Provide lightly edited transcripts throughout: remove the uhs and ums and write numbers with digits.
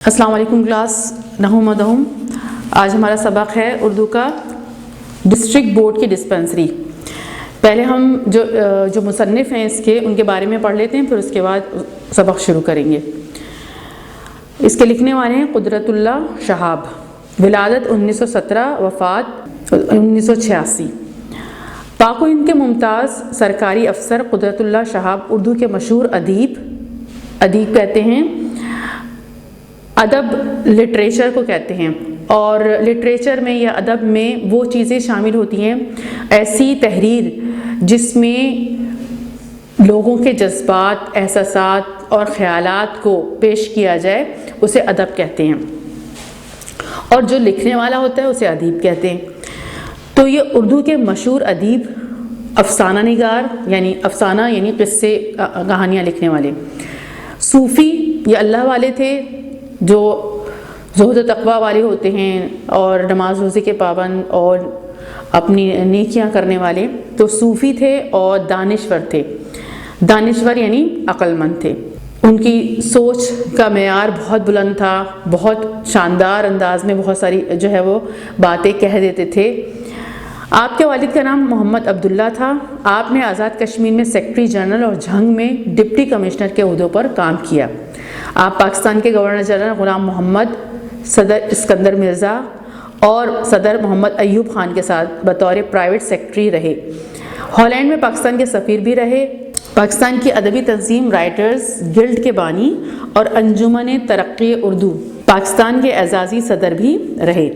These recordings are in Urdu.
السلام علیکم کلاس نحو مدہم۔ آج ہمارا سبق ہے اردو کا ڈسٹرکٹ بورڈ کی ڈسپنسری۔ پہلے ہم جو مصنف ہیں اس کے ان کے بارے میں پڑھ لیتے ہیں، پھر اس کے بعد سبق شروع کریں گے۔ اس کے لکھنے والے ہیں قدرت اللہ شہاب، ولادت 1917، وفات 1986۔ پاک و ہند کے ممتاز سرکاری افسر قدرت اللہ شہاب اردو کے مشہور ادیب کہتے ہیں، ادب لٹریچر کو کہتے ہیں، اور لٹریچر میں یا ادب میں وہ چیزیں شامل ہوتی ہیں، ایسی تحریر جس میں لوگوں کے جذبات، احساسات اور خیالات کو پیش کیا جائے، اسے ادب کہتے ہیں، اور جو لکھنے والا ہوتا ہے اسے ادیب کہتے ہیں۔ تو یہ اردو کے مشہور ادیب، افسانہ نگار یعنی قصے کہانیاں لکھنے والے، صوفی یہ اللہ والے تھے جو زہد و تقویٰ والے ہوتے ہیں اور نماز روزے کے پابند اور اپنی نیکیاں کرنے والے، تو صوفی تھے، اور دانشور تھے، دانشور یعنی عقل مند تھے۔ ان کی سوچ کا معیار بہت بلند تھا، بہت شاندار انداز میں بہت ساری وہ باتیں کہہ دیتے تھے۔ آپ کے والد کا نام محمد عبداللہ تھا۔ آپ نے آزاد کشمیر میں سیکرٹری جنرل اور جھنگ میں ڈپٹی کمشنر کے عہدوں پر کام کیا۔ آپ پاکستان کے گورنر جنرل غلام محمد، صدر اسکندر مرزا اور صدر محمد ایوب خان کے ساتھ بطور پرائیویٹ سیکرٹری رہے۔ ہالینڈ میں پاکستان کے سفیر بھی رہے۔ پاکستان کی ادبی تنظیم رائٹرز گلڈ کے بانی اور انجمن ترقی اردو پاکستان کے اعزازی صدر بھی رہے۔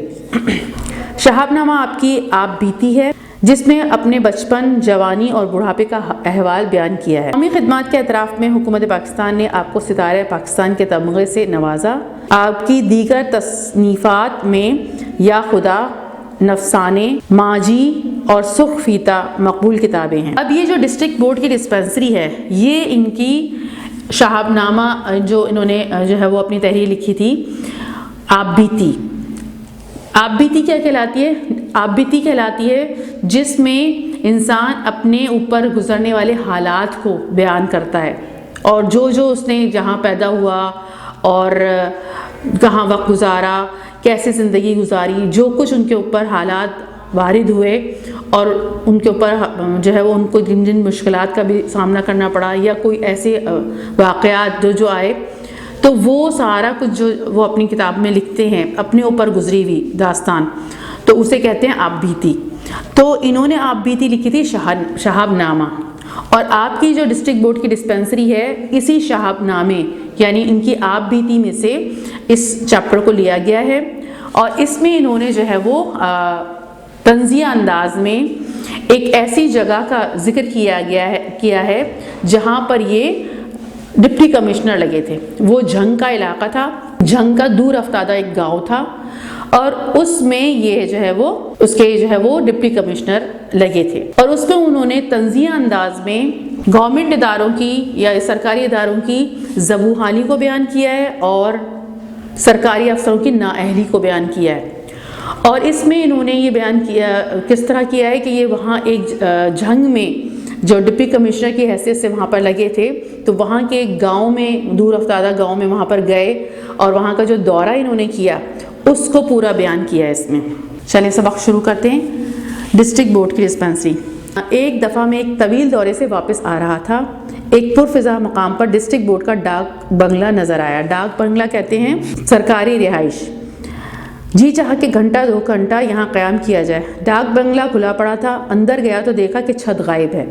شہاب نامہ آپ کی آپ بیتی ہے، جس میں اپنے بچپن، جوانی اور بڑھاپے کا احوال بیان کیا ہے۔ قومی خدمات کے اعتراف میں حکومت پاکستان نے آپ کو ستارہ پاکستان کے تمغے سے نوازا۔ آپ کی دیگر تصنیفات میں یا خدا، نفسانے، ماجی اور سرخ فیتہ مقبول کتابیں ہیں۔ اب یہ جو ڈسٹرکٹ بورڈ کی ڈسپنسری ہے، یہ ان کی شہاب نامہ جو انہوں نے وہ اپنی تحریر لکھی تھی، آپ بیتی۔ آپ بیتی کیا کہلاتی ہے؟ آپ بیتی کہلاتی ہے جس میں انسان اپنے اوپر گزرنے والے حالات کو بیان کرتا ہے، اور جو اس نے جہاں پیدا ہوا اور کہاں وقت گزارا، کیسے زندگی گزاری، جو کچھ ان کے اوپر حالات وارد ہوئے اور ان کے اوپر وہ ان کو جن مشکلات کا بھی سامنا کرنا پڑا، یا کوئی ایسے واقعات جو آئے، تو وہ سارا کچھ جو وہ اپنی کتاب میں لکھتے ہیں، اپنے اوپر گزری ہوئی داستان، تو اسے کہتے ہیں آپ بیتی۔ تو انہوں نے آپ بیتی لکھی تھی شہاب نامہ، اور آپ کی جو ڈسٹرکٹ بورڈ کی ڈسپنسری ہے، اسی شہاب نامے یعنی ان کی آپ بیتی میں سے اس چیپٹر کو لیا گیا ہے، اور اس میں انہوں نے وہ طنزیہ انداز میں ایک ایسی جگہ کا ذکر کیا ہے جہاں پر یہ ڈپٹی کمشنر لگے تھے۔ وہ جھنگ کا علاقہ تھا، جھنگ کا دور افتادہ ایک گاؤں تھا، اور اس میں یہ اس کے ڈپٹی کمشنر لگے تھے، اور اس میں انہوں نے طنزیہ انداز میں گورنمنٹ اداروں کی یا سرکاری اداروں کی ذبوحالی کو بیان کیا ہے، اور سرکاری افسروں کی نااہلی کو بیان کیا ہے۔ اور اس میں انہوں نے یہ بیان کیا کس طرح کیا ہے کہ یہ وہاں ایک جھنگ میں جو ڈپٹی کمشنر کی حیثیت سے وہاں پر لگے تھے، تو وہاں کے ایک گاؤں میں، دور افتادہ گاؤں میں وہاں پر گئے، اور وہاں کا جو دورہ انہوں نے کیا اس کو پورا بیان کیا ہے اس میں۔ چلیں سبق شروع کرتے ہیں۔ ڈسٹرکٹ بورڈ کی ڈسپنسری۔ ایک دفعہ میں ایک طویل دورے سے واپس آ رہا تھا، ایک پرفضا مقام پر ڈسٹرکٹ بورڈ کا ڈاک بنگلہ نظر آیا۔ ڈاک بنگلہ کہتے ہیں سرکاری رہائش۔ جی چاہا کہ گھنٹہ 2 گھنٹہ یہاں قیام کیا جائے۔ ڈاک بنگلہ کھلا پڑا تھا۔ اندر گیا تو دیکھا کہ چھت غائب ہے۔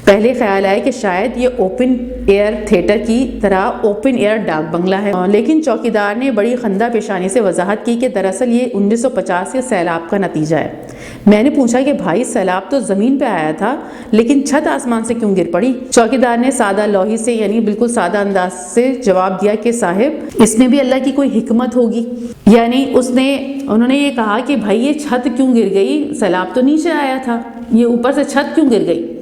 پہلے خیال آیا کہ شاید یہ اوپن ایئر تھیٹر کی طرح اوپن ایئر ڈاک بنگلہ ہے، لیکن چوکیدار نے بڑی خندہ پیشانی سے وضاحت کی کہ دراصل یہ 1950 کے سیلاب کا نتیجہ ہے۔ میں نے پوچھا کہ بھائی سیلاب تو زمین پہ آیا تھا، لیکن چھت آسمان سے کیوں گر پڑی؟ چوکیدار نے سادہ لوہی سے یعنی بالکل سادہ انداز سے جواب دیا کہ صاحب اس میں بھی اللہ کی کوئی حکمت ہوگی۔ یعنی انہوں نے یہ کہا کہ بھائی یہ چھت کیوں گر گئی؟ سیلاب تو نیچے آیا تھا، یہ اوپر سے چھت کیوں گر گئی؟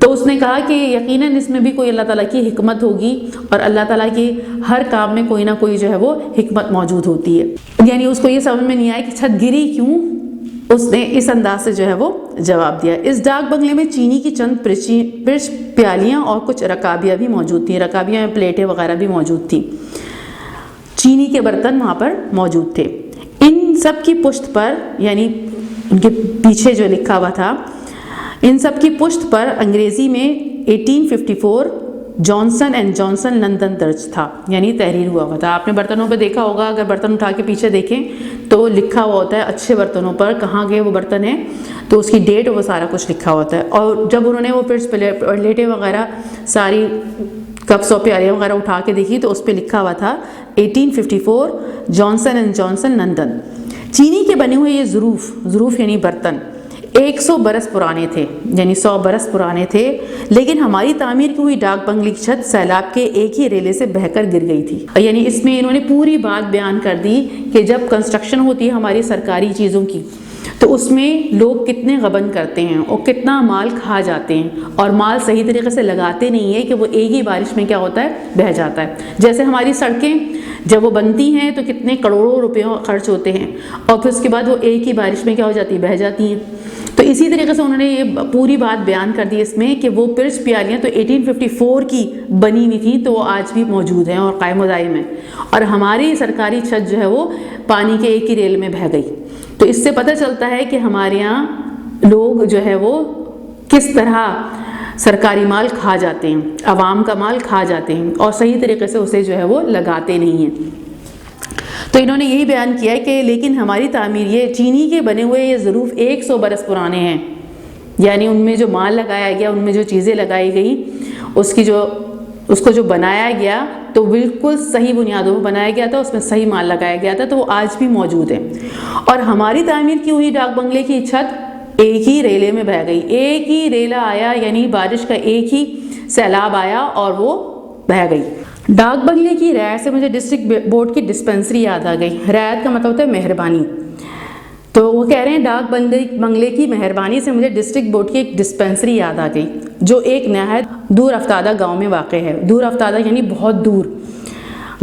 تو اس نے کہا کہ یقیناً اس میں بھی کوئی اللہ تعالیٰ کی حکمت ہوگی، اور اللہ تعالیٰ کی ہر کام میں کوئی نہ کوئی وہ حکمت موجود ہوتی ہے۔ یعنی اس کو یہ سمجھ میں نہیں آیا کہ چھت گری کیوں، اس نے اس انداز سے وہ جواب دیا۔ اس ڈاک بنگلے میں چینی کی چند پرچ پیالیاں اور کچھ رکابیاں بھی موجود تھیں، رکابیاں پلیٹیں وغیرہ بھی موجود تھیں۔ چینی کے برتن وہاں پر موجود تھے۔ ان سب کی پشت پر، یعنی ان کے پیچھے جو لکھا ہوا تھا، ان سب کی پشت پر انگریزی میں 1854 جانسن اینڈ جانسن لندن درج تھا، یعنی تحریر ہوا تھا۔ آپ نے برتنوں پہ دیکھا ہوگا، اگر برتن اٹھا کے پیچھے دیکھیں تو لکھا ہوا ہوتا ہے اچھے برتنوں پر کہاں گئے وہ برتن ہیں، تو اس کی ڈیٹ وہ سارا کچھ لکھا ہوتا ہے۔ اور جب انہوں نے وہ پلیٹیں وغیرہ ساری کپس اور پیالیاں وغیرہ اٹھا کے دیکھی تو اس پہ لکھا ہوا تھا 1854 جانسن اینڈ جانسن لندن۔ چینی کے بنے ہوئے یہ ظروف یعنی برتن 100 برس پرانے تھے، یعنی 100 برس پرانے تھے، لیکن ہماری تعمیر کی ہوئی ڈاک بنگلے کی چھت سیلاب کے ایک ہی ریلے سے بہہ کر گر گئی تھی۔ یعنی اس میں انہوں نے پوری بات بیان کر دی کہ جب کنسٹرکشن ہوتی ہے ہماری سرکاری چیزوں کی تو اس میں لوگ کتنے غبن کرتے ہیں اور کتنا مال کھا جاتے ہیں، اور مال صحیح طریقے سے لگاتے نہیں ہیں کہ وہ ایک ہی بارش میں کیا ہوتا ہے، بہہ جاتا ہے۔ جیسے ہماری سڑکیں جب وہ بنتی ہیں تو کتنے کروڑوں روپے خرچ ہوتے ہیں، اور پھر اس کے بعد وہ ایک ہی بارش میں کیا ہو جاتی ہے، بہہ جاتی ہیں۔ تو اسی طریقے سے انہوں نے یہ پوری بات بیان کر دی اس میں کہ وہ پرچ پیالیاں تو 1854 کی بنی ہوئی تھیں تو وہ آج بھی موجود ہیں اور قائم و دائم ہیں، اور ہماری سرکاری چھت جو ہے وہ پانی کے ایک ہی ریل میں بہہ گئی۔ تو اس سے پتہ چلتا ہے کہ ہمارے یہاں لوگ جو ہے وہ کس طرح سرکاری مال کھا جاتے ہیں، عوام کا مال کھا جاتے ہیں، اور صحیح طریقے سے اسے جو ہے وہ لگاتے نہیں ہیں۔ تو انہوں نے یہی بیان کیا ہے کہ لیکن ہماری تعمیر، یہ چینی کے بنے ہوئے یہ ظروف 100 برس پرانے ہیں، یعنی ان میں جو مال لگایا گیا، ان میں جو چیزیں لگائی گئی، اس کو جو بنایا گیا تو بالکل صحیح بنیادوں پر بنایا گیا تھا، اس میں صحیح مال لگایا گیا تھا، تو وہ آج بھی موجود ہے۔ اور ہماری تعمیر کی ہوئی ڈاک بنگلے کی چھت ایک ہی ریلے میں بہہ گئی، ایک ہی ریلا آیا، یعنی بارش کا ایک ہی سیلاب آیا اور وہ بہہ گئی۔ ڈاک بنگلے کی رعایت سے مجھے ڈسٹرکٹ بورڈ کی ڈسپنسری یاد آ گئی۔ رعایت کا مطلب ہوتا ہے مہربانی، تو وہ کہہ رہے ہیں ڈاک بنگلے کی مہربانی سے مجھے ڈسٹرکٹ بورڈ کی ایک ڈسپنسری یاد آ گئی جو ایک نہایت دور افتادہ گاؤں میں واقع ہے۔ دور افتادہ یعنی بہت دور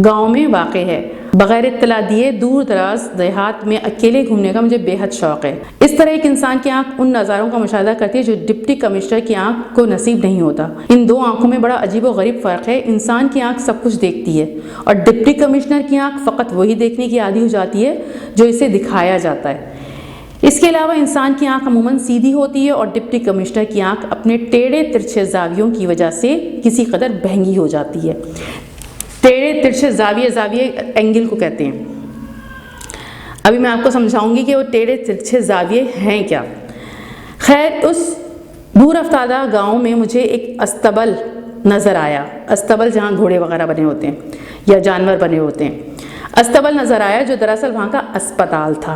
گاؤں میں واقع ہے۔ بغیر اطلاع دیے دور دراز دیہات میں اکیلے گھومنے کا مجھے بے حد شوق ہے۔ اس طرح ایک انسان کی آنکھ ان نظاروں کا مشاہدہ کرتی ہے جو ڈپٹی کمشنر کی آنکھ کو نصیب نہیں ہوتا۔ ان دو آنکھوں میں بڑا عجیب و غریب فرق ہے۔ انسان کی آنکھ سب کچھ دیکھتی ہے اور ڈپٹی کمشنر کی آنکھ فقط وہی دیکھنے کی عادی ہو جاتی ہے جو اسے دکھایا جاتا ہے۔ اس کے علاوہ انسان کی آنکھ عموماً سیدھی ہوتی ہے اور ڈپٹی کمشنر کی آنکھ اپنے ٹیڑھے ترچھے زاویوں کی وجہ سے کسی قدر بہنگی ہو جاتی ہے۔ ٹیڑھے ترچھے زاویے اینگل کو کہتے ہیں۔ ابھی میں آپ کو سمجھاؤں گی کہ وہ ٹیڑھے ترچھے زاویے ہیں کیا۔ خیر، اس دور افتادہ گاؤں میں مجھے ایک استبل نظر آیا۔ استبل جہاں گھوڑے وغیرہ بنے ہوتے ہیں یا جانور بنے ہوتے ہیں، استبل نظر آیا جو دراصل وہاں کا اسپتال تھا۔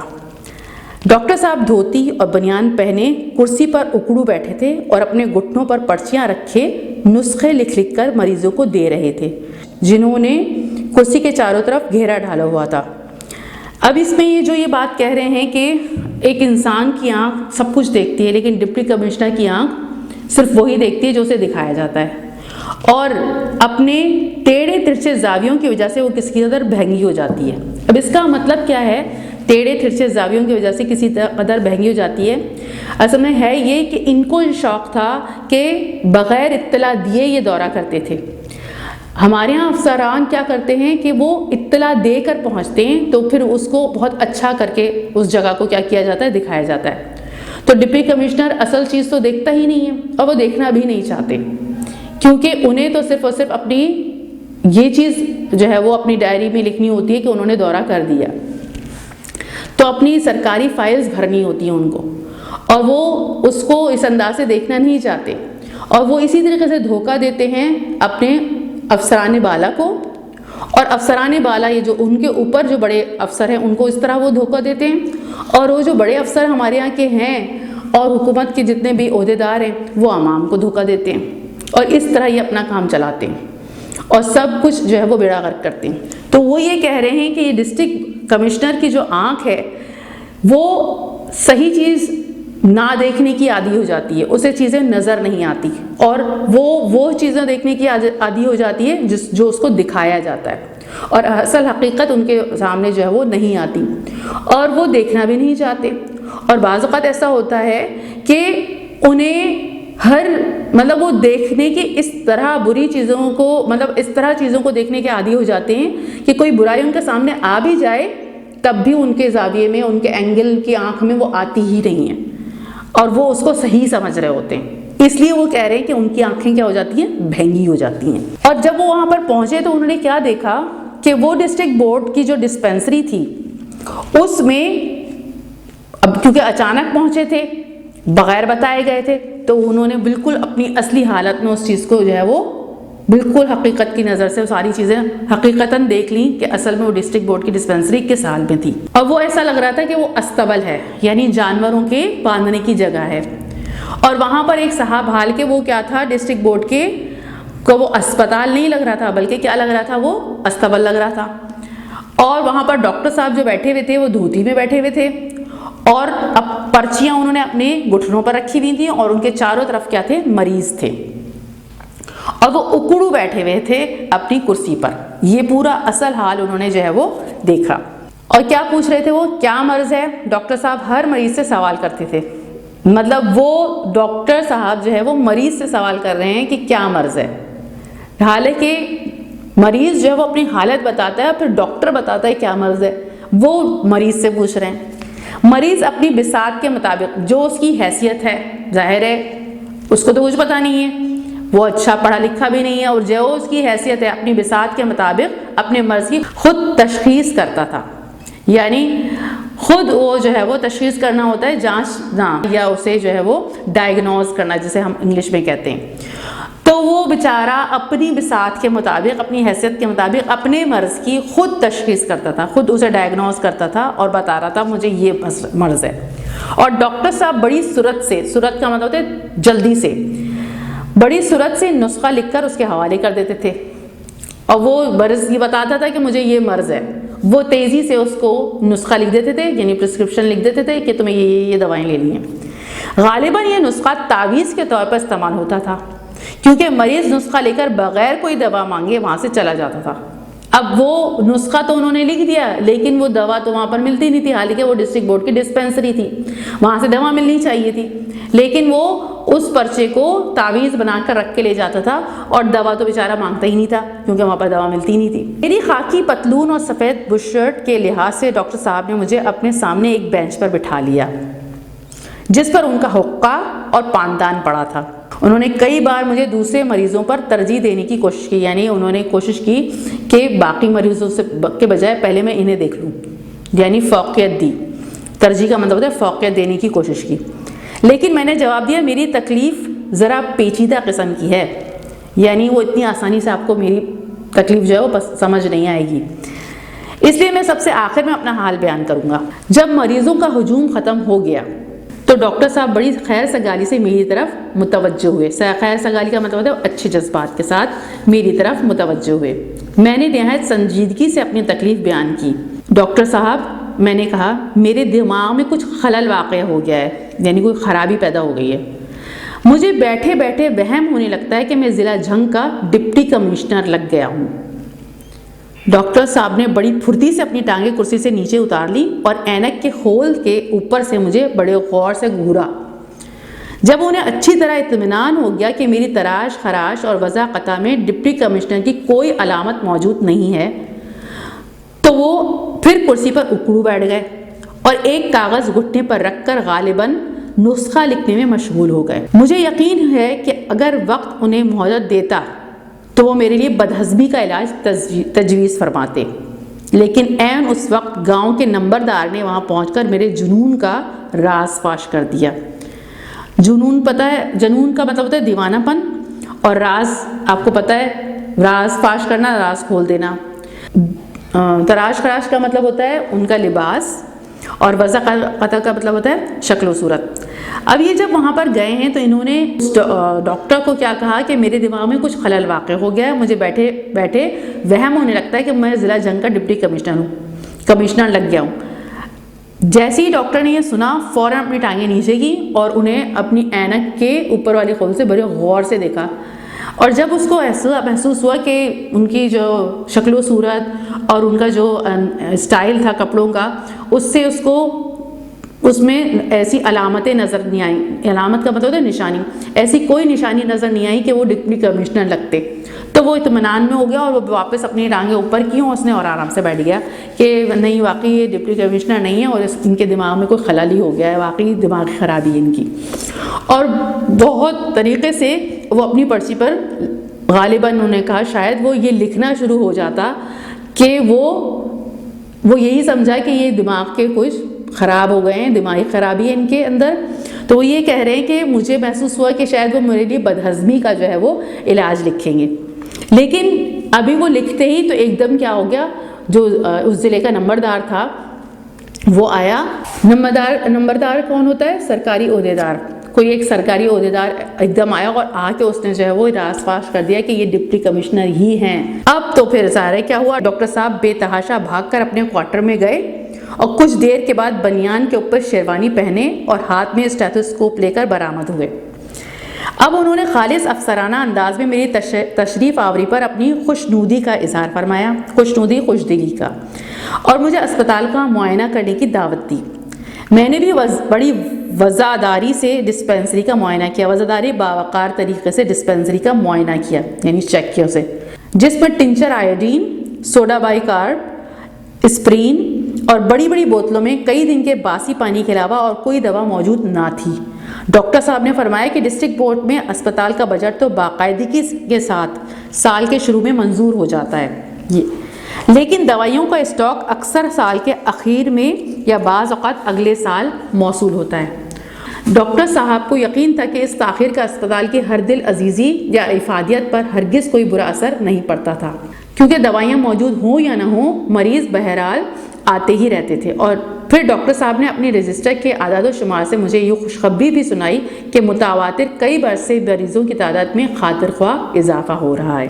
ڈاکٹر صاحب دھوتی اور بنیان پہنے کرسی پر اکڑو بیٹھے تھے اور اپنے گھٹنوں پر پرچیاں رکھے نسخے لکھ کر مریضوں کو دے رہے تھے جنہوں نے کرسی کے چاروں طرف گھیرا ڈالا ہوا تھا۔ اب اس میں یہ بات کہہ رہے ہیں کہ ایک انسان کی آنکھ سب کچھ دیکھتی ہے لیکن ڈپٹی کمشنر کی آنکھ صرف وہی دیکھتی ہے جو اسے دکھایا جاتا ہے، اور اپنے ٹیڑھے ترچھے زاویوں کی وجہ سے وہ کسی قدر بہنگی ہو جاتی ہے۔ اب اس کا مطلب کیا ہے؟ ٹیڑھے ترچھے زاویوں کی وجہ سے کسی قدر بہنگی ہو جاتی ہے، اصل میں ہے یہ کہ ان کو شوق تھا کہ بغیر اطلاع دیے یہ دورہ کرتے تھے۔ ہمارے ہاں افسران کیا کرتے ہیں کہ وہ اطلاع دے کر پہنچتے ہیں تو پھر اس کو بہت اچھا کر کے اس جگہ کو کیا کیا جاتا ہے، دکھایا جاتا ہے۔ تو ڈپٹی کمشنر اصل چیز تو دیکھتا ہی نہیں ہے اور وہ دیکھنا بھی نہیں چاہتے، کیونکہ انہیں تو صرف اور صرف اپنی یہ چیز جو ہے وہ اپنی ڈائری میں لکھنی ہوتی ہے کہ انہوں نے دورہ کر دیا، تو اپنی سرکاری فائلز بھرنی ہوتی ہیں ان کو، اور وہ اس کو اس انداز سے دیکھنا نہیں چاہتے، اور وہ اسی طریقے سے دھوکہ دیتے ہیں اپنے افسران بالا کو، اور افسران بالا یہ جو ان کے اوپر جو بڑے افسر ہیں ان کو اس طرح وہ دھوکہ دیتے ہیں، اور وہ جو بڑے افسر ہمارے یہاں کے ہیں اور حکومت کے جتنے بھی عہدیدار ہیں وہ عوام کو دھوکہ دیتے ہیں، اور اس طرح یہ اپنا کام چلاتے ہیں اور سب کچھ جو ہے وہ بیڑا غرق کرتے ہیں۔ تو وہ یہ کہہ رہے ہیں کہ یہ ڈسٹرکٹ کمشنر کی جو آنکھ ہے وہ صحیح چیز نہ دیکھنے کی عادی ہو جاتی ہے، اسے چیزیں نظر نہیں آتی، اور وہ چیزیں دیکھنے کی عادی ہو جاتی ہے جو اس کو دکھایا جاتا ہے، اور اصل حقیقت ان کے سامنے جو ہے وہ نہیں آتی، اور وہ دیکھنا بھی نہیں چاہتے۔ اور بعض اوقات ایسا ہوتا ہے کہ انہیں ہر مطلب وہ دیکھنے کی اس طرح بری چیزوں کو، مطلب اس طرح چیزوں کو دیکھنے کے عادی ہو جاتے ہیں کہ کوئی برائی ان کے سامنے آ بھی جائے تب بھی ان کے زاویے میں، ان کے اینگل کی آنکھ میں وہ آتی ہی نہیں ہے، اور وہ اس کو صحیح سمجھ رہے ہوتے ہیں۔ اس لیے وہ کہہ رہے ہیں کہ ان کی آنکھیں کیا ہو جاتی ہیں، بھینگی ہو جاتی ہیں۔ اور جب وہ وہاں پر پہنچے تو انہوں نے کیا دیکھا کہ وہ ڈسٹرکٹ بورڈ کی جو ڈسپینسری تھی اس میں، اب کیونکہ اچانک پہنچے تھے، بغیر بتائے گئے تھے، تو انہوں نے بالکل اپنی اصلی حالت میں اس چیز کو جو ہے وہ بالکل حقیقت کی نظر سے وہ ساری چیزیں حقیقتاً دیکھ لیں کہ اصل میں وہ ڈسٹرکٹ بورڈ کی ڈسپینسری کس حال میں تھی۔ اور وہ ایسا لگ رہا تھا کہ وہ استبل ہے، یعنی جانوروں کے باندھنے کی جگہ ہے، اور وہاں پر ایک صاحب حال کے وہ کیا تھا، ڈسٹرکٹ بورڈ کے کو وہ اسپتال نہیں لگ رہا تھا بلکہ کیا لگ رہا تھا، وہ استبل لگ رہا تھا۔ اور وہاں پر ڈاکٹر صاحب جو بیٹھے ہوئے تھے وہ دھوتی میں بیٹھے ہوئے تھے، اور اب پرچیاں انہوں نے اپنے گھٹنوں پر رکھی ہوئی تھیں، اور ان کے چاروں طرف کیا تھے، مریض تھے، اور وہ اکڑو بیٹھے ہوئے تھے اپنی کرسی پر۔ یہ پورا اصل حال انہوں نے جو ہے وہ دیکھا۔ اور کیا پوچھ رہے تھے وہ، کیا مرض ہے؟ ڈاکٹر صاحب ہر مریض سے سوال کرتے تھے، مطلب وہ ڈاکٹر صاحب جو ہے وہ مریض سے سوال کر رہے ہیں کہ کیا مرض ہے، حالانکہ مریض جو ہے وہ اپنی حالت بتاتا ہے، پھر ڈاکٹر بتاتا ہے کیا مرض ہے، وہ مریض سے پوچھ رہے ہیں۔ مریض اپنی بساط کے مطابق جو اس کی حیثیت ہے، ظاہر ہے اس کو تو کچھ پتہ نہیں ہے، وہ اچھا پڑھا لکھا بھی نہیں ہے، اور جو اس کی حیثیت ہے اپنی بساط کے مطابق اپنے مرض کی خود تشخیص کرتا تھا، یعنی خود وہ جو ہے وہ تشخیص کرنا ہوتا ہے، جانچنا، یا اسے جو ہے وہ ڈائگنوز کرنا جسے ہم انگلش میں کہتے ہیں۔ تو وہ بیچارہ اپنی بساط کے مطابق، اپنی حیثیت کے مطابق اپنے مرض کی خود تشخیص کرتا تھا، خود اسے ڈائگنوز کرتا تھا اور بتا رہا تھا مجھے یہ مرض ہے۔ اور ڈاکٹر صاحب بڑی سرعت سے، سرعت کا مطلب ہوتا ہے جلدی سے، بڑی سرعت سے نسخہ لکھ کر اس کے حوالے کر دیتے تھے، اور وہ مرض یہ بتاتا تھا کہ مجھے یہ مرض ہے، وہ تیزی سے اس کو نسخہ لکھ دیتے تھے، یعنی پرسکرپشن لکھ دیتے تھے کہ تمہیں یہ دوائیں لینی ہیں۔ غالباً یہ نسخہ تعویذ کے طور پر استعمال ہوتا تھا، کیونکہ مریض نسخہ لے کر بغیر کوئی دوا مانگے وہاں سے چلا جاتا تھا۔ اب وہ نسخہ تو انہوں نے لکھ دیا، لیکن وہ دوا تو وہاں پر ملتی نہیں تھی، حالانکہ وہ ڈسٹرکٹ بورڈ کی ڈسپینسری تھی، وہاں سے دوا ملنی چاہیے تھی، لیکن وہ اس پرچے کو تعویذ بنا کر رکھ کے لے جاتا تھا، اور دوا تو بیچارہ مانگتا ہی نہیں تھا کیونکہ وہاں پر دوا ملتی نہیں تھی۔ میری خاکی پتلون اور سفید بش شرٹ کے لحاظ سے ڈاکٹر صاحب نے مجھے اپنے سامنے ایک بینچ پر بٹھا لیا جس پر ان کا حقہ اور پاندان پڑا تھا۔ انہوں نے کئی بار مجھے دوسرے مریضوں پر ترجیح دینے کی کوشش کی، یعنی انہوں نے کوشش کی کہ باقی مریضوں سے کے بجائے پہلے میں انہیں دیکھ لوں، یعنی فوقیت دی، ترجیح کا مطلب ہوتا ہے فوقیت دینے کی کوشش کی، لیکن میں نے جواب دیا میری تکلیف ذرا پیچیدہ قسم کی ہے، یعنی وہ اتنی آسانی سے آپ کو میری تکلیف جو ہے وہ سمجھ نہیں آئے گی، اس لیے میں سب سے آخر میں اپنا حال بیان کروں گا۔ جب مریضوں کا ہجوم ختم ہو گیا تو ڈاکٹر صاحب بڑی خیر سگالی سے میری طرف متوجہ ہوئے۔ خیر سگالی کا مطلب ہے اچھے جذبات کے ساتھ میری طرف متوجہ ہوئے۔ میں نے نہایت سنجیدگی سے اپنی تکلیف بیان کی۔ ڈاکٹر صاحب، میں نے کہا میرے دماغ میں کچھ خلل واقع ہو گیا ہے، یعنی کوئی خرابی پیدا ہو گئی ہے۔ مجھے بیٹھے بیٹھے وہم ہونے لگتا ہے کہ میں ضلع جھنگ کا ڈپٹی کمشنر لگ گیا ہوں۔ ڈاکٹر صاحب نے بڑی پھرتی سے اپنی ٹانگیں کرسی سے نیچے اتار لی اور اینک کے خول کے اوپر سے مجھے بڑے غور سے گھورا۔ جب انہیں اچھی طرح اطمینان ہو گیا کہ میری تراش خراش اور وضع قطع میں ڈپٹی کمشنر کی کوئی علامت موجود نہیں ہے تو وہ پھر کرسی پر اکڑو بیٹھ گئے اور ایک کاغذ گھٹنے پر رکھ کر غالباً نسخہ لکھنے میں مشغول ہو گئے۔ مجھے یقین ہے کہ اگر وقت انہیں مہلت دیتا تو وہ میرے لیے بدہضمی کا علاج تجویز فرماتے، لیکن عین اس وقت گاؤں کے نمبردار نے وہاں پہنچ کر میرے جنون کا راز فاش کر دیا۔ جنون پتہ ہے، جنون کا مطلب ہوتا ہے دیوانہ پن، اور راز آپ کو پتہ ہے، راز فاش کرنا، راز کھول دینا۔ تراش خراش کا مطلب ہوتا ہے ان کا لباس، اور وضع قطع کا مطلب ہوتا ہے شکل و صورت۔ اب یہ جب وہاں پر گئے ہیں تو انہوں نے ڈاکٹر کو کیا کہا کہ میرے دماغ میں کچھ خلل واقع ہو گیا ہے، مجھے بیٹھے بیٹھے وہم ہونے لگتا ہے کہ میں ضلع جنگ کا ڈپٹی کمشنر لگ گیا ہوں۔ جیسے ہی ڈاکٹر نے یہ سنا فوراً اپنی ٹانگیں نیچے کی اور انہیں اپنی اینک کے اوپر والے خول سے بڑے غور سے دیکھا، اور جب اس کو ایسا محسوس ہوا کہ ان کی جو شکل و صورت اور ان کا جو اسٹائل تھا کپڑوں کا، اس سے اس کو اس میں ایسی علامتیں نظر نہیں آئیں، علامت کا مطلب ہوتا ہے نشانی، ایسی کوئی نشانی نظر نہیں آئی کہ وہ ڈپٹی کمشنر لگتے۔ تو وہ اطمینان میں ہو گیا اور وہ واپس اپنی ٹانگیں اوپر کی ہوں اس نے اور آرام سے بیٹھ گیا کہ نہیں واقعی یہ ڈپٹی کمشنر نہیں ہے اور ان کے دماغ میں کوئی خلل ہی ہو گیا ہے، واقعی دماغی خرابی ہے ان کی۔ اور بہت طریقے سے وہ اپنی پرچی پر غالباً انہوں نے کہا شاید وہ یہ لکھنا شروع ہو جاتا کہ وہ یہی سمجھا کہ یہ دماغ کے کچھ خراب ہو گئے ہیں، دماغی خرابی ہے ان کے اندر۔ تو وہ یہ کہہ رہے ہیں کہ مجھے محسوس ہوا کہ شاید وہ میرے لیے بدہضمی کا جو ہے وہ علاج لکھیں گے، لیکن ابھی وہ لکھتے ہی تو ایک دم کیا ہو گیا، جو اس ضلع کا نمبردار تھا وہ آیا۔ نمبردار کون ہوتا ہے؟ سرکاری عہدیدار، کوئی ایک سرکاری عہدیدار ایک دم آیا اور آ کے اس نے جو ہے وہ راز فاش کر دیا کہ یہ ڈپٹی کمشنر ہی ہیں۔ اب تو پھر ظاہر ہے کیا ہوا، ڈاکٹر صاحب بے تحاشا بھاگ کر اپنے کوارٹر میں گئے اور کچھ دیر کے بعد بنیان کے اوپر شیروانی پہنے اور ہاتھ میں اسٹیتھوسکوپ لے کر برآمد ہوئے۔ اب انہوں نے خالص افسرانہ انداز میں میری تشریف آوری پر اپنی خوشنودی کا اظہار فرمایا، خوشنودی خوشدلی کا، اور مجھے اسپتال کا معائنہ کرنے کی دعوت دی۔ میں نے بھی بڑی وزاداری سے ڈسپینسری کا معائنہ کیا، وزاداری باوقار طریقے سے ڈسپینسری کا معائنہ کیا، یعنی چیک کیا اسے، جس میں ٹنچر iodine, soda by carb, aspirin اور بڑی بڑی بوتلوں میں کئی دن کے باسی پانی کے علاوہ اور کوئی دوا موجود نہ تھی۔ ڈاکٹر صاحب نے فرمایا کہ ڈسٹرکٹ بورڈ میں اسپتال کا بجٹ تو باقاعدگی کے ساتھ سال کے شروع میں منظور ہو جاتا ہے، لیکن دوائیوں کا اسٹاک اکثر سال کے اخیر میں یا بعض اوقات اگلے سال موصول ہوتا ہے۔ ڈاکٹر صاحب کو یقین تھا کہ اس تاخیر کا اسپتال کی ہر دل عزیزی یا افادیت پر ہرگز کوئی برا اثر نہیں پڑتا تھا، کیونکہ دوائیاں موجود ہوں یا نہ ہوں مریض بہرحال آتے ہی رہتے تھے۔ اور پھر ڈاکٹر صاحب نے اپنی رجسٹر کے اعداد و شمار سے مجھے یہ خوشخبری بھی سنائی کہ متواتر کئی برس سے مریضوں کی تعداد میں خاطر خواہ اضافہ ہو رہا ہے۔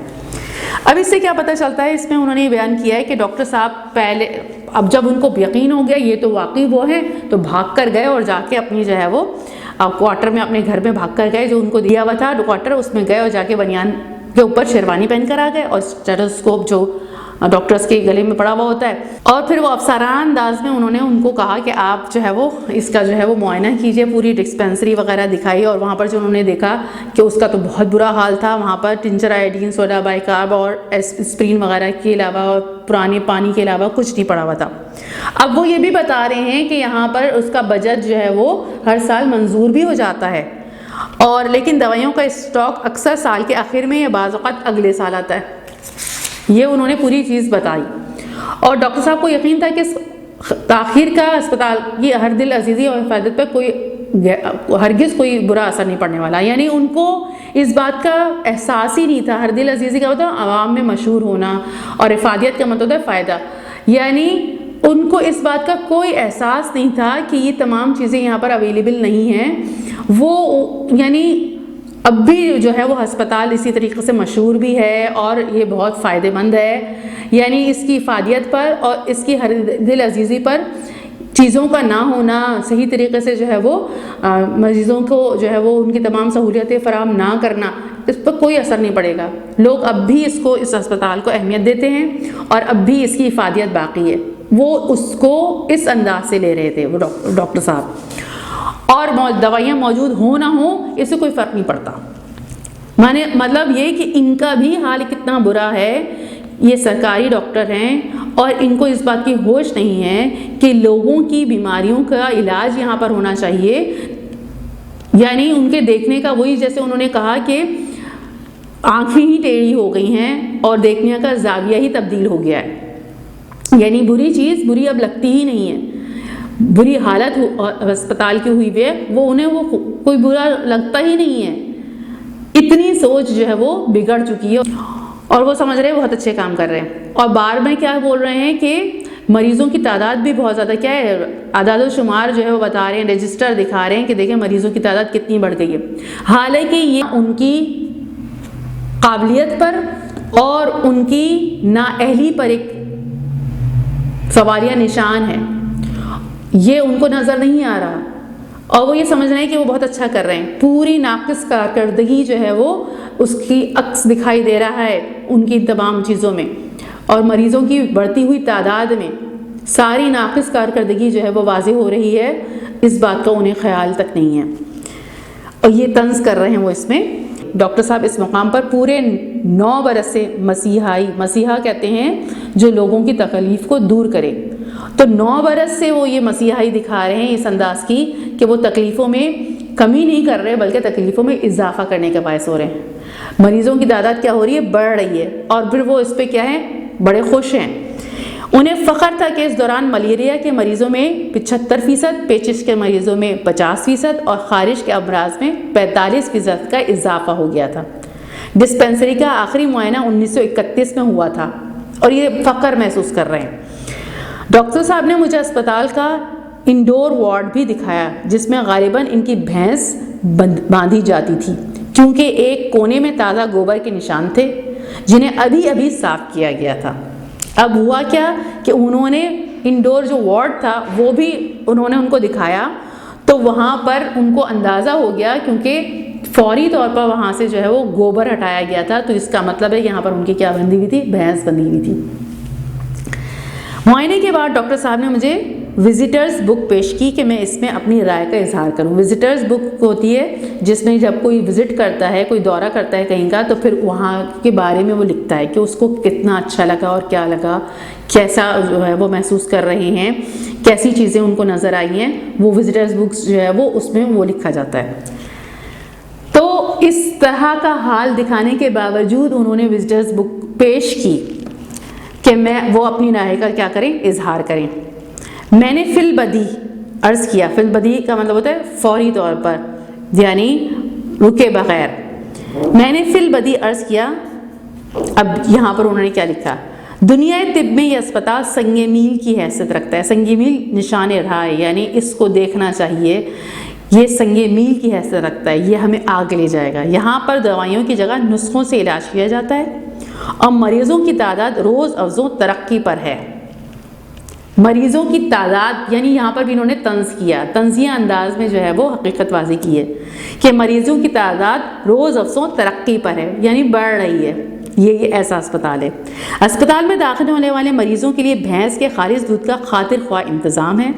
اب اس سے کیا پتہ چلتا ہے، اس میں انہوں نے یہ بیان کیا ہے کہ ڈاکٹر صاحب پہلے، اب جب ان کو یقین ہو گیا یہ تو واقعی وہ ہے، تو بھاگ کر گئے اور جا کے اپنی جو ہے وہ کوارٹر میں، اپنے گھر میں بھاگ کر گئے، جو ان کو دیا ہوا تھا کوارٹر، اس میں گئے اور جا کے بنیان کے اوپر شیروانی پہن کر آ گئے اور اسٹیتھوسکوپ جو ڈاکٹرز کے گلے میں پڑا ہوا ہوتا ہے، اور پھر وہ افسرانہ انداز میں انہوں نے ان کو کہا کہ آپ جو ہے وہ اس کا جو ہے وہ معائنہ کیجئے، پوری ڈسپینسری وغیرہ دکھائی، اور وہاں پر جو انہوں نے دیکھا کہ اس کا تو بہت برا حال تھا، وہاں پر ٹنچر آئیوڈین، سوڈا بائی کارب اور اسپرین وغیرہ کے علاوہ اور پرانے پانی کے علاوہ کچھ نہیں پڑا ہوا تھا۔ اب وہ یہ بھی بتا رہے ہیں کہ یہاں پر اس کا بجٹ جو ہے وہ ہر سال منظور بھی ہو جاتا ہے، اور لیکن دوائیوں کا اسٹاک اکثر سال کے آخر میں یا بعض اوقات اگلے سال آتا ہے۔ یہ انہوں نے پوری چیز بتائی، اور ڈاکٹر صاحب کو یقین تھا کہ تاخیر کا اسپتال کی ہر دل عزیزی اور حفاظت پر ہرگز کوئی برا اثر نہیں پڑنے والا، یعنی ان کو اس بات کا احساس ہی نہیں تھا۔ ہر دل عزیزی کا مطلب عوام میں مشہور ہونا، اور افادیت کا مطلب ہے فائدہ، یعنی ان کو اس بات کا کوئی احساس نہیں تھا کہ یہ تمام چیزیں یہاں پر اویلیبل نہیں ہیں۔ وہ یعنی اب بھی جو ہے وہ ہسپتال اسی طریقے سے مشہور بھی ہے اور یہ بہت فائدہ مند ہے، یعنی اس کی افادیت پر اور اس کی ہر دل عزیزی پر چیزوں کا نہ ہونا، صحیح طریقے سے جو ہے وہ مریضوں کو جو ہے وہ ان کی تمام سہولیتیں فراہم نہ کرنا، اس پر کوئی اثر نہیں پڑے گا۔ لوگ اب بھی اس ہسپتال کو اہمیت دیتے ہیں اور اب بھی اس کی افادیت باقی ہے۔ وہ اس کو اس انداز سے لے رہے تھے وہ ڈاکٹر صاحب، اور دوائیاں موجود ہوں نہ ہوں اس سے کوئی فرق نہیں پڑتا۔ مطلب یہ کہ ان کا بھی حال کتنا برا ہے، یہ سرکاری ڈاکٹر ہیں اور ان کو اس بات کی ہوش نہیں ہے کہ لوگوں کی بیماریوں کا علاج یہاں پر ہونا چاہیے، یعنی ان کے دیکھنے کا وہی، جیسے انہوں نے کہا کہ آنکھیں ہی ٹیڑھی ہو گئی ہیں اور دیکھنے کا زاویہ ہی تبدیل ہو گیا ہے، یعنی بری چیز بری اب لگتی ہی نہیں ہے، بری حالت ہسپتال کی ہوئی ہے وہ انہیں وہ کوئی برا لگتا ہی نہیں ہے، اتنی سوچ جو ہے وہ بگڑ چکی ہے، اور وہ سمجھ رہے ہیں بہت اچھے کام کر رہے ہیں۔ اور بار میں کیا بول رہے ہیں کہ مریضوں کی تعداد بھی بہت زیادہ، کیا ہے اعداد و شمار جو ہے وہ بتا رہے ہیں، رجسٹر دکھا رہے ہیں کہ دیکھیں مریضوں کی تعداد کتنی بڑھ گئی ہے، حالانکہ یہ ان کی قابلیت پر اور ان کی نااہلی پر ایک سوالیہ نشان ہے، یہ ان کو نظر نہیں آ رہا، اور وہ یہ سمجھ رہے ہیں کہ وہ بہت اچھا کر رہے ہیں۔ پوری ناقص کارکردگی جو ہے وہ اس کی عکس دکھائی دے رہا ہے ان کی تمام چیزوں میں، اور مریضوں کی بڑھتی ہوئی تعداد میں ساری ناقص کارکردگی جو ہے وہ واضح ہو رہی ہے اس بات کا انہیں خیال تک نہیں ہے، اور یہ طنز کر رہے ہیں وہ اس میں۔ ڈاکٹر صاحب اس مقام پر پورے 9 برس سے مسیحا کہتے ہیں جو لوگوں کی تکلیف کو دور کرے، تو 9 برس سے وہ یہ مسیحائی دکھا رہے ہیں اس انداز کی کہ وہ تکلیفوں میں کمی نہیں کر رہے بلکہ تکلیفوں میں اضافہ کرنے کا باعث ہو رہے ہیں۔ مریضوں کی تعداد کیا ہو رہی ہے؟ بڑھ رہی ہے، اور پھر وہ اس پہ کیا ہے؟ بڑے خوش ہیں۔ انہیں فخر تھا کہ اس دوران ملیریا کے مریضوں میں 75%، پیچش کے مریضوں میں 50% اور خارش کے امراض میں 45% کا اضافہ ہو گیا تھا۔ ڈسپینسری کا آخری معائنہ 1931 میں ہوا تھا، اور یہ فخر محسوس کر رہے ہیں۔ ڈاکٹر صاحب نے مجھے اسپتال کا انڈور وارڈ بھی دکھایا جس میں غالباً ان کی بھینس باندھی جاتی تھی، کیونکہ ایک کونے میں تازہ گوبر کے نشان تھے جنہیں ابھی ابھی صاف کیا گیا تھا۔ اب ہوا کیا کہ انہوں نے انڈور جو وارڈ تھا وہ بھی انہوں نے ان کو دکھایا، تو وہاں پر ان کو اندازہ ہو گیا، کیونکہ فوری طور پر وہاں سے جو ہے وہ گوبر ہٹایا گیا تھا، تو اس کا مطلب ہے یہاں پر ان کی کیا بندھی ہوئی تھی؟ بھینس بندھی ہوئی تھی۔ معائنے کے بعد ڈاکٹر صاحب نے مجھے وزٹرز بک پیش کی کہ میں اس میں اپنی رائے کا اظہار کروں۔ وزٹرز بک ہوتی ہے جس میں جب کوئی وزٹ کرتا ہے، کوئی دورہ کرتا ہے کہیں کا، تو پھر وہاں کے بارے میں وہ لکھتا ہے کہ اس کو کتنا اچھا لگا اور کیا لگا، کیسا جو ہے وہ محسوس کر رہے ہیں، کیسی چیزیں ان کو نظر آئی ہیں، وہ وزٹرز بکس جو ہے وہ اس میں وہ لکھا جاتا ہے۔ تو اس طرح کا حال دکھانے کے باوجود انہوں نے وزٹرز بک پیش کی کہ میں وہ اپنی رائے کا کیا کریں؟ اظہار کریں۔ میں نے فی البدی عرض کیا، فی البدی کا مطلب ہوتا ہے فوری طور پر، یعنی رکے بغیر۔ میں نے فی البدی عرض کیا، اب یہاں پر انہوں نے کیا لکھا؟ دنیا طب میں یہ اسپتال سنگ میل کی حیثیت رکھتا ہے۔ سنگ میل نشان راہ ہے، یعنی اس کو دیکھنا چاہیے، یہ سنگ میل کی حیثیت رکھتا ہے، یہ ہمیں آگے لے جائے گا۔ یہاں پر دوائیوں کی جگہ نسخوں سے علاج کیا جاتا ہے، اور مریضوں کی تعداد روز افزوں ترقی پر ہے۔ مریضوں کی تعداد، یعنی یہاں پر بھی انہوں نے طنز کیا، طنزیہ انداز میں جو ہے وہ حقیقت واضح کی ہے کہ مریضوں کی تعداد روز افزوں ترقی پر ہے، یعنی بڑھ رہی ہے۔ یہ ایسا اسپتال ہے۔ اسپتال میں داخل ہونے والے مریضوں کے لیے بھینس کے خالص دودھ کا خاطر خواہ انتظام ہے،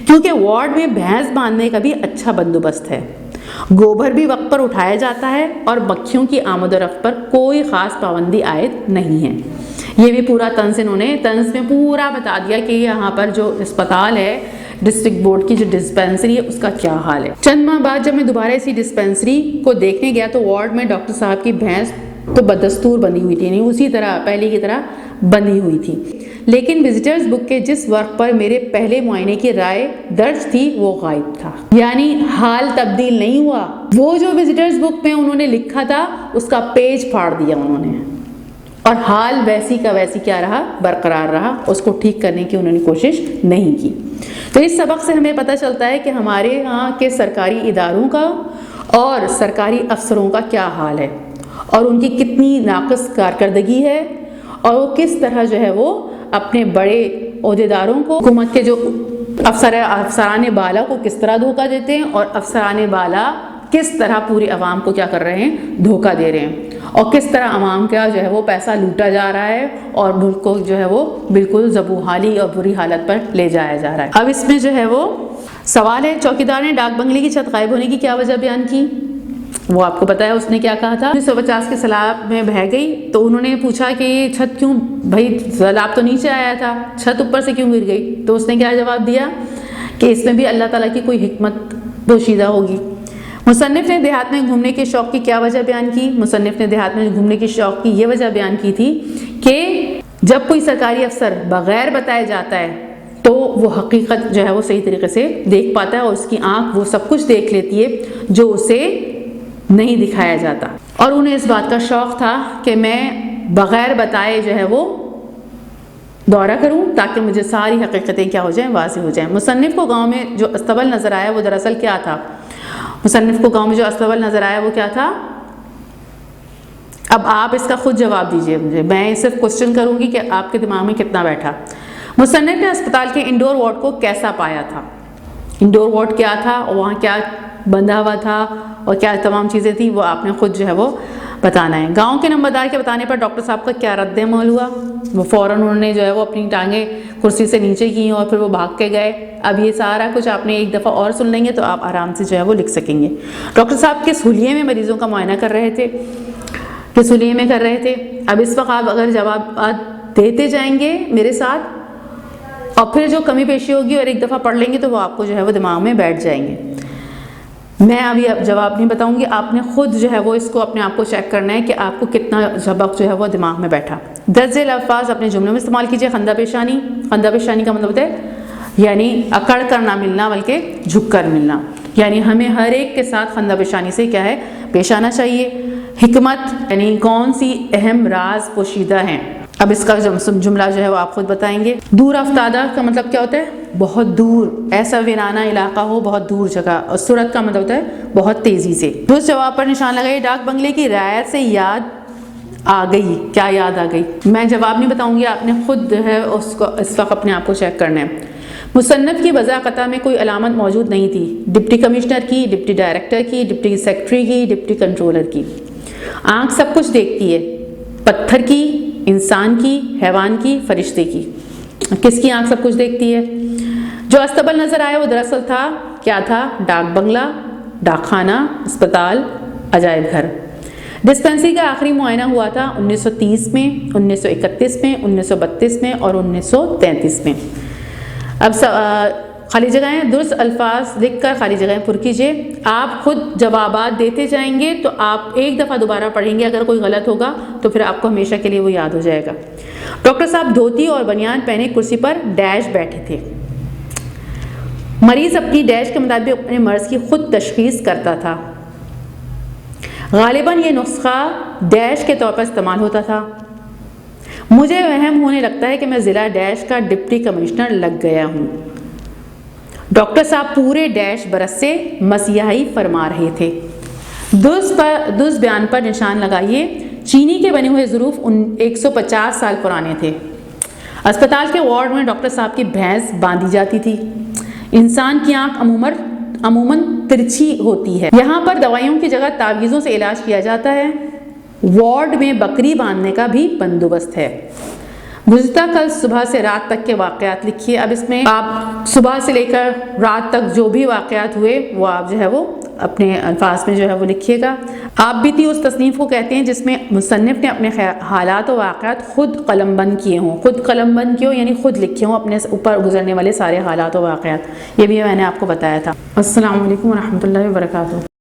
کیونکہ وارڈ میں بھینس باندھنے کا بھی اچھا بندوبست ہے۔ گوبر بھی وقت پر اٹھایا جاتا ہے، اور مکھیوں کی آمد و رفت پر کوئی خاص پابندی عائد نہیں ہے۔ یہ بھی پورا طنز انہوں نے طنز میں پورا بتا دیا کہ یہاں پر جو اسپتال ہے، ڈسٹرکٹ بورڈ کی جو ڈسپینسری ہے، اس کا کیا حال ہے۔ چند ماہ بعد جب میں دوبارہ اسی ڈسپینسری کو دیکھنے گیا تو وارڈ میں ڈاکٹر صاحب کی بھینس تو بدستور بندھی ہوئی تھی، یعنی اسی طرح پہلے کی طرح بندھی ہوئی تھی، لیکن وزٹرز بک کے جس ورق پر میرے پہلے معائنے کی رائے درج تھی وہ غائب تھا، یعنی حال تبدیل نہیں ہوا۔ وہ جو وزٹرز بک میں انہوں نے لکھا تھا اس کا پیج پھاڑ دیا انہوں نے، اور حال ویسی کا ویسی کیا رہا؟ برقرار رہا، اس کو ٹھیک کرنے کی انہوں نے کوشش نہیں کی۔ تو اس سبق سے ہمیں پتہ چلتا ہے کہ ہمارے ہاں کے سرکاری اداروں کا اور سرکاری افسروں کا کیا حال ہے، اور ان کی کتنی ناقص کارکردگی ہے، اور وہ کس طرح جو ہے وہ اپنے بڑے عہدیداروں کو، حکومت کے جو افسران بالا کو کس طرح دھوکہ دیتے ہیں، اور افسران بالا کس طرح پوری عوام کو کیا کر رہے ہیں؟ دھوکہ دے رہے ہیں، اور کس طرح عوام کا جو ہے وہ پیسہ لوٹا جا رہا ہے، اور ملک کو جو ہے وہ بالکل زبوحالی اور بری حالت پر لے جایا جا رہا ہے۔ اب اس میں جو ہے وہ سوال ہے، چوکیدار نے ڈاک بنگلے کی چھت غائب ہونے کی کیا وجہ بیان کی؟ وہ آپ کو پتا ہے اس نے کیا کہا تھا؟ 1950 کے سیلاب میں بہہ گئی، تو انہوں نے پوچھا کہ یہ چھت کیوں، بھائی سیلاب تو نیچے آیا تھا، چھت اوپر سے کیوں گر گئی؟ تو اس نے کیا جواب دیا کہ اس میں بھی اللہ تعالیٰ کی کوئی حکمت پوشیدہ ہوگی۔ مصنف نے دیہات میں گھومنے کے شوق کی کیا وجہ بیان کی؟ مصنف نے دیہات میں گھومنے کے شوق کی یہ وجہ بیان کی تھی کہ جب کوئی سرکاری افسر بغیر بتائے جاتا ہے تو وہ حقیقت جو ہے وہ صحیح طریقے سے دیکھ پاتا ہے، اور اس کی آنکھ وہ سب کچھ دیکھ لیتی ہے جو اسے نہیں دکھایا جاتا، اور انہیں اس بات کا شوق تھا کہ میں بغیر بتائے جو ہے وہ دورہ کروں تاکہ مجھے ساری حقیقتیں کیا ہو جائیں؟ واضح ہو جائیں۔ مصنف کو گاؤں میں جو استبل نظر آیا وہ دراصل کیا تھا؟ مصنف کو گاؤں میں جو استبل نظر آیا وہ کیا تھا؟ اب آپ اس کا خود جواب دیجئے مجھے، میں صرف کوسچن کروں گی کہ آپ کے دماغ میں کتنا بیٹھا۔ مصنف نے اسپتال کے انڈور وارڈ کو کیسا پایا تھا؟ انڈور وارڈ کیا تھا، اور وہاں کیا بندھا ہوا تھا، اور کیا تمام چیزیں تھیں، وہ آپ نے خود جو ہے وہ بتانا ہے۔ گاؤں کے نمبردار کے بتانے پر ڈاکٹر صاحب کا کیا رد عمل ہوا؟ وہ فوراً انہوں نے جو ہے وہ اپنی ٹانگیں کرسی سے نیچے کی اور پھر وہ بھاگ کے گئے اب یہ سارا کچھ آپ نے ایک دفعہ اور سن لیں گے تو آپ آرام سے جو ہے وہ لکھ سکیں گے۔ ڈاکٹر صاحب کس حلیے میں مریضوں کا معائنہ کر رہے تھے، کس حلیے میں کر رہے تھے؟ اب اس وقت آپ اگر جوابات دیتے جائیں گے میرے ساتھ اور پھر جو کمی پیشی ہوگی اور ایک دفعہ پڑھ لیں گے تو وہ آپ کو جو ہے وہ دماغ میں بیٹھ جائیں گے۔ میں ابھی جواب نہیں بتاؤں گی، آپ نے خود جو ہے وہ اس کو اپنے آپ کو چیک کرنا ہے کہ آپ کو کتنا سبق جو ہے وہ دماغ میں بیٹھا۔ درج ذیل الفاظ اپنے جملوں میں استعمال کیجیے۔ خندہ پیشانی، خندہ پیشانی کا مطلب ہے یعنی اکڑ کر نہ ملنا بلکہ جھک کر ملنا، یعنی ہمیں ہر ایک کے ساتھ خندہ پیشانی سے کیا ہے پیش آنا چاہیے۔ حکمت یعنی کون سی اہم راز پوشیدہ ہیں، اب اس کا جملہ جو ہے وہ آپ خود بتائیں گے۔ دور افتادہ کا مطلب کیا ہوتا ہے؟ بہت دور، ایسا ویرانہ علاقہ ہو بہت دور جگہ، اور سرعت کا مطلب ہوتا ہے بہت تیزی سے۔ درست جواب پر نشان لگائیے۔ ڈاک بنگلے کی رعایت سے یاد آ گئی، کیا یاد آ گئی؟ میں جواب نہیں بتاؤں گی، آپ نے خود جو ہے اس کو اس وقت اپنے آپ کو چیک کرنا ہے۔ مصنف کی وضع قطع میں کوئی علامت موجود نہیں تھی، ڈپٹی کمشنر کی، ڈپٹی ڈائریکٹر کی، ڈپٹی سیکرٹری کی، ڈپٹی کنٹرولر کی۔ آنکھ سب کچھ دیکھتی ہے، پتھر کی، انسان کی، حیوان کی، فرشتے کی۔ کس کی آنکھ سب کچھ دیکھتی ہے؟ جو استبل نظر آیا وہ دراصل تھا کیا تھا؟ ڈاک بنگلہ، ڈاک خانہ، اسپتال، عجائب گھر۔ ڈسپنسری کا آخری معائنہ ہوا تھا 1930 میں، 1931 میں، 1932 میں اور 1933 میں۔ اب خالی جگہیں، درست الفاظ لکھ کر خالی جگہیں پر کیجیے۔ آپ خود جوابات دیتے جائیں گے تو آپ ایک دفعہ دوبارہ پڑھیں گے، اگر کوئی غلط ہوگا تو پھر آپ کو ہمیشہ کے لیے وہ یاد ہو جائے گا۔ ڈاکٹر صاحب دھوتی اور بنیان پہنے کرسی پر ڈیش بیٹھے تھے۔ مریض اپنی ڈیش کے مطابق اپنے مرض کی خود تشخیص کرتا تھا۔ غالباً یہ نسخہ ڈیش کے طور پر استعمال ہوتا تھا۔ مجھے وہم ہونے لگتا ہے کہ میں ضلع ڈیش کا ڈپٹی کمشنر لگ گیا ہوں۔ ڈاکٹر صاحب پورے ڈیش برس سے مسیحائی فرما رہے تھے۔ درست بیان پر نشان لگائیے۔ چینی کے بنے ہوئے ظروف 150 سال پرانے تھے۔ اسپتال کے وارڈ میں ڈاکٹر صاحب کی بھینس باندھی جاتی تھی۔ انسان کی آنکھ عموماً ترچھی ہوتی ہے، یہاں پر دوائیوں کی جگہ تعویذوں سے علاج کیا جاتا ہے۔ وارڈ میں بکری باندھنے کا بھی بندوبست ہے۔ گزشتہ کل صبح سے رات تک کے واقعات لکھیے۔ اب اس میں آپ صبح سے لے کر رات تک جو بھی واقعات ہوئے وہ آپ جو ہے وہ اپنے الفاظ میں جو ہے وہ لکھیے گا۔ آپ بیتی اس تصنیف کو کہتے ہیں جس میں مصنف نے اپنے حالات و واقعات خود قلم بند کیے ہوں۔ خود قلم بند کیے ہوں یعنی خود لکھے ہوں اپنے اوپر گزرنے والے سارے حالات و واقعات۔ یہ بھی میں نے آپ کو بتایا تھا۔ السلام علیکم ورحمۃ اللہ وبرکاتہ۔